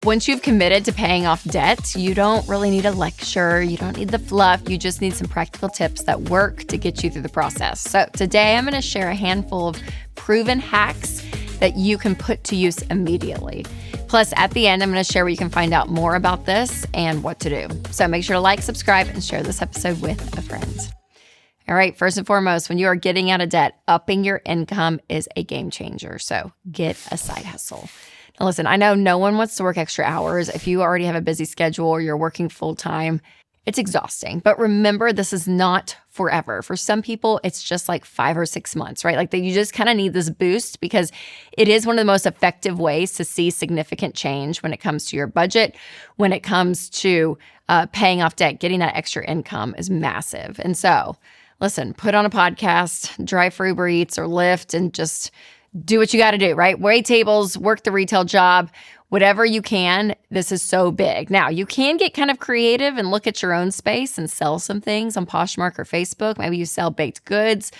Once you've committed to paying off debt, you don't really need a lecture. You don't need the fluff. You just need some practical tips that work to get you through the process. So today I'm going to share a handful of proven hacks that you can put to use immediately. Plus, at the end, I'm going to share where you can find out more about this and what to do. So make sure to like, subscribe, and share this episode with a friend. All right, first and foremost, when you are getting out of debt, upping your income is a game changer. So get a side hustle. Now listen, I know no one wants to work extra hours. If you already have a busy schedule or you're working full time, it's exhausting. But remember, this is not forever. For some people, it's just like 5 or 6 months, right? Like you just kind of need this boost because it is one of the most effective ways to see significant change when it comes to your budget, when it comes to paying off debt. Getting that extra income is massive. And so listen, put on a podcast, drive for Uber Eats or Lyft, and just do what you got to do, right? Wait tables, work the retail job, whatever you can. This is so big. Now, you can get kind of creative and look at your own space and sell some things on Poshmark or Facebook. Maybe you sell baked goods,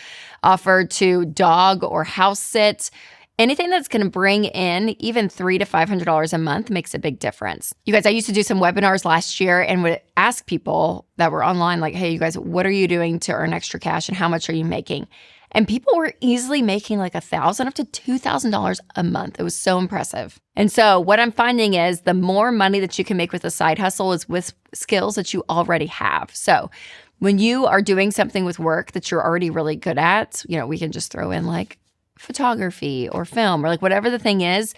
offer to dog or house sit. Anything that's going to bring in even $300 to $500 a month makes a big difference. You guys, I used to do some webinars last year and would ask people that were online, like, hey, you guys, what are you doing to earn extra cash and how much are you making? And people were easily making like $1,000 up to $2,000 a month. It was so impressive. And so what I'm finding is the more money that you can make with a side hustle is with skills that you already have. So when you are doing something with work that you're already really good at, we can just throw in like photography or film or like whatever the thing is.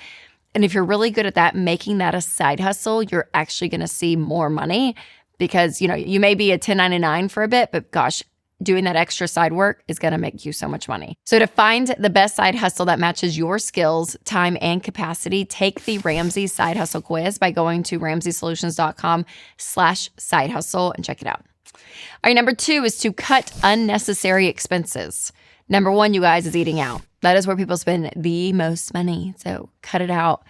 And if you're really good at that, making that a side hustle, you're actually going to see more money because, you may be a 1099 for a bit, but gosh, doing that extra side work is going to make you so much money. So to find the best side hustle that matches your skills, time, and capacity, take the Ramsey Side Hustle Quiz by going to ramseysolutions.com/side hustle and check it out. All right, number 2 is to cut unnecessary expenses. Number 1, you guys, is eating out. That is where people spend the most money. So cut it out.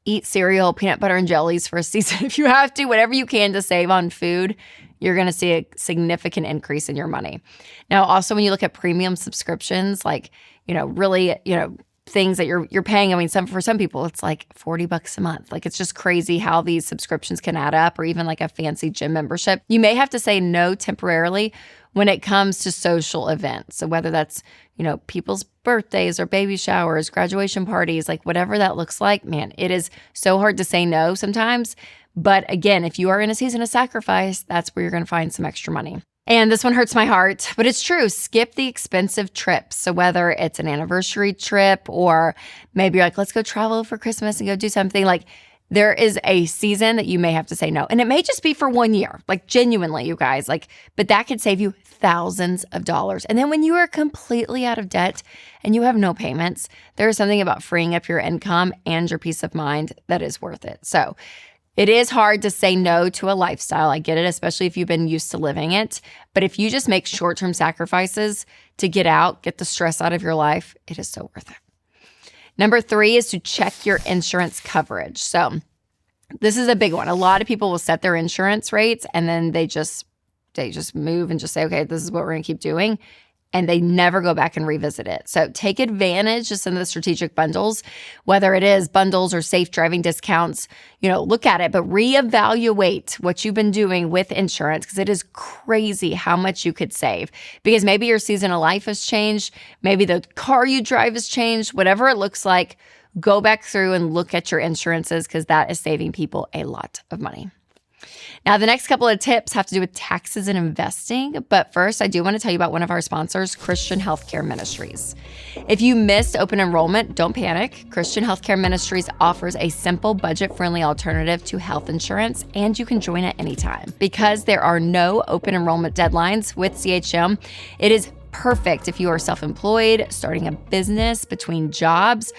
Eat cereal, peanut butter, and jellies for a season if you have to. Whatever you can to save on food, you're going to see a significant increase in your money. Now, also, when you look at premium subscriptions, like, really, things that you're paying, I mean, for some people, it's like $40 a month. Like, it's just crazy how these subscriptions can add up, or even like a fancy gym membership. You may have to say no temporarily when it comes to social events. So whether that's, people's birthdays or baby showers, graduation parties, like whatever that looks like, man, it is so hard to say no sometimes. But again, if you are in a season of sacrifice, that's where you're going to find some extra money. And this one hurts my heart, but it's true. Skip the expensive trips. So whether it's an anniversary trip or maybe you're like, let's go travel for Christmas and go do something, like there is a season that you may have to say no. And it may just be for 1 year, like genuinely, you guys, but that could save you thousands of dollars. And then when you are completely out of debt and you have no payments, there is something about freeing up your income and your peace of mind that is worth it. So it is hard to say no to a lifestyle. I get it, especially if you've been used to living it. But if you just make short-term sacrifices to get the stress out of your life, it is so worth it. Number 3 is to check your insurance coverage. So this is a big one. A lot of people will set their insurance rates and then they just move and just say, okay, this is what we're going to keep doing. And they never go back and revisit it. So take advantage of some of the strategic bundles, whether it is bundles or safe driving discounts. Look at it, but reevaluate what you've been doing with insurance because it is crazy how much you could save. Because maybe your season of life has changed. Maybe the car you drive has changed. Whatever it looks like, go back through and look at your insurances because that is saving people a lot of money. Now, the next couple of tips have to do with taxes and investing. But first, I do want to tell you about one of our sponsors, Christian Healthcare Ministries. If you missed open enrollment, don't panic. Christian Healthcare Ministries offers a simple, budget-friendly alternative to health insurance, and you can join at any time. Because there are no open enrollment deadlines with CHM, it is perfect if you are self-employed, starting a business, between jobs,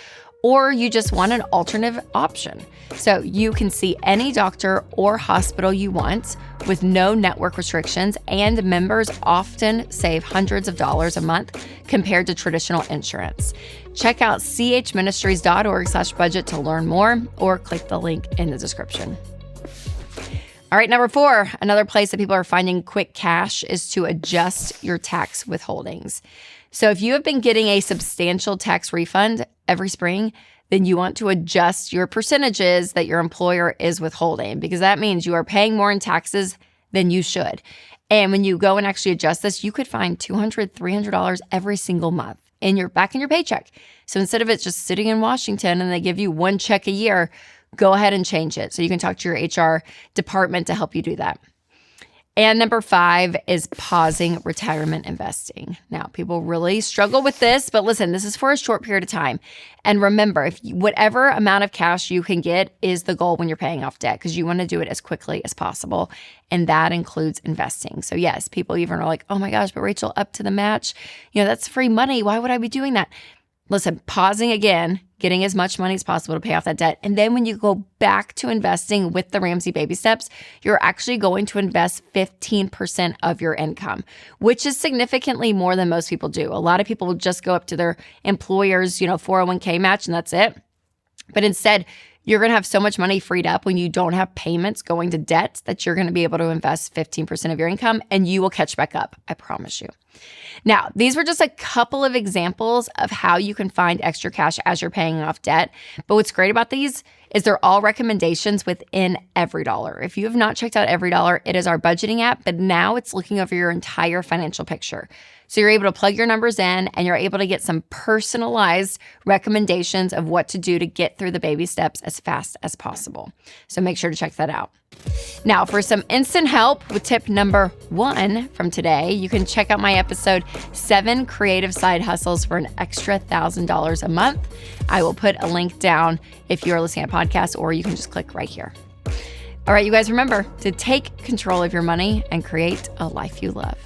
or you just want an alternative option. So you can see any doctor or hospital you want with no network restrictions, and members often save hundreds of dollars a month compared to traditional insurance. Check out chministries.org/budget to learn more, or click the link in the description. All right, number 4, another place that people are finding quick cash is to adjust your tax withholdings. So if you have been getting a substantial tax refund every spring, then you want to adjust your percentages that your employer is withholding, because that means you are paying more in taxes than you should. And when you go and actually adjust this, you could find $200, $300 every single month back in your paycheck. So instead of it just sitting in Washington and they give you one check a year, go ahead and change it. So you can talk to your HR department to help you do that. And number 5 is pausing retirement investing. Now, people really struggle with this, but listen, this is for a short period of time. And remember, whatever amount of cash you can get is the goal when you're paying off debt, because you want to do it as quickly as possible. And that includes investing. So yes, people even are like, oh my gosh, but Rachel, up to the match, that's free money. Why would I be doing that? Listen, pausing again, getting as much money as possible to pay off that debt. And then when you go back to investing with the Ramsey baby steps, you're actually going to invest 15% of your income, which is significantly more than most people do. A lot of people will just go up to their employer's, 401k match and that's it. But instead, you're going to have so much money freed up when you don't have payments going to debt that you're going to be able to invest 15% of your income and you will catch back up. I promise you. Now, these were just a couple of examples of how you can find extra cash as you're paying off debt. But what's great about these is they're all recommendations within EveryDollar. If you have not checked out EveryDollar, it is our budgeting app, but now it's looking over your entire financial picture. So you're able to plug your numbers in and you're able to get some personalized recommendations of what to do to get through the baby steps as fast as possible. So make sure to check that out. Now, for some instant help with tip number 1 from today, you can check out my episode 7 Creative Side Hustles for an extra $1,000 a month. I will put a link down if you're listening to a podcast, or you can just click right here. All right, you guys, remember to take control of your money and create a life you love.